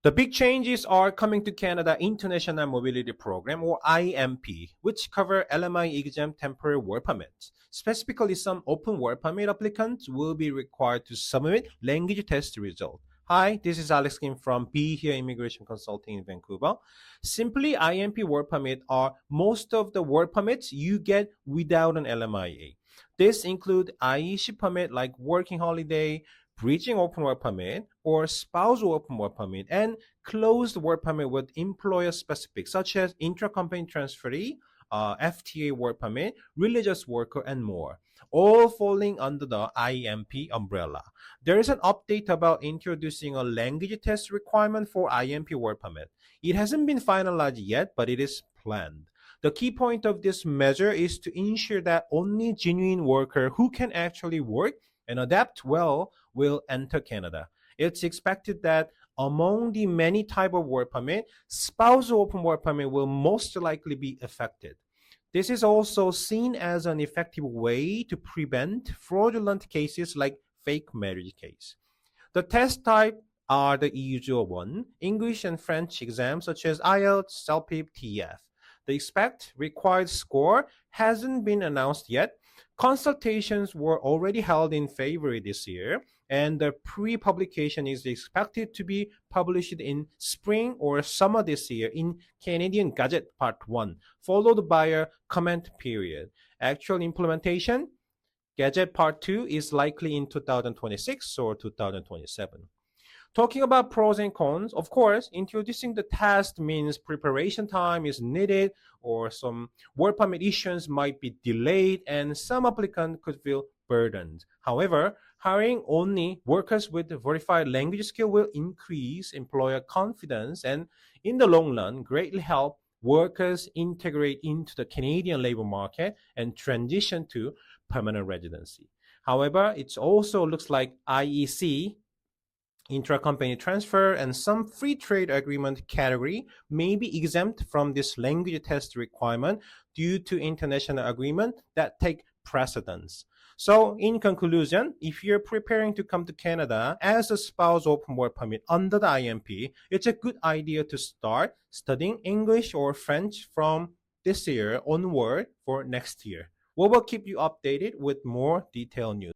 The big changes are coming to Canada International Mobility Program or IMP, which cover LMI exempt temporary work permits. Specifically, some open work permit applicants will be required to submit language test result. Hi, this is Alex Kim from Be Here Immigration Consulting in Vancouver. Simply, IMP work permit are most of the work permits you get without an LMIA. This include IEC permit like working holiday, bridging open work permit, or spousal open work permit, and closed work permit with employer specific, such as intra-company transferee, FTA work permit, religious worker, and more, all falling under the IMP umbrella. There is an update about introducing a language test requirement for IMP work permit. It hasn't been finalized yet, but it is planned. The key point of this measure is to ensure that only genuine worker who can actually work and adapt well will enter Canada. It's expected that among the many type of work permit, spousal open work permit will most likely be affected. This is also seen as an effective way to prevent fraudulent cases like fake marriage case. The test type are the usual one, English and French exams such as IELTS, CELPIP, TEF. The expect required score hasn't been announced yet. Consultations were already held in February this year, and the pre-publication is expected to be published in spring or summer this year in Canadian Gazette Part 1, followed by a comment period. Actual implementation, Gazette Part 2 is likely in 2026 or 2027. Talking about pros and cons, of course, introducing the test means preparation time is needed or some work permit issuance might be delayed and some applicant could feel burdened. However, hiring only workers with verified language skill will increase employer confidence and in the long run greatly help workers integrate into the Canadian labor market and transition to permanent residency. However, it also looks like IEC intra-company transfer, and some free trade agreement category may be exempt from this language test requirement due to international agreement that take precedence. So, in conclusion, if you're preparing to come to Canada as a spouse open work permit under the IMP, it's a good idea to start studying English or French from this year onward for next year. We will keep you updated with more detailed news.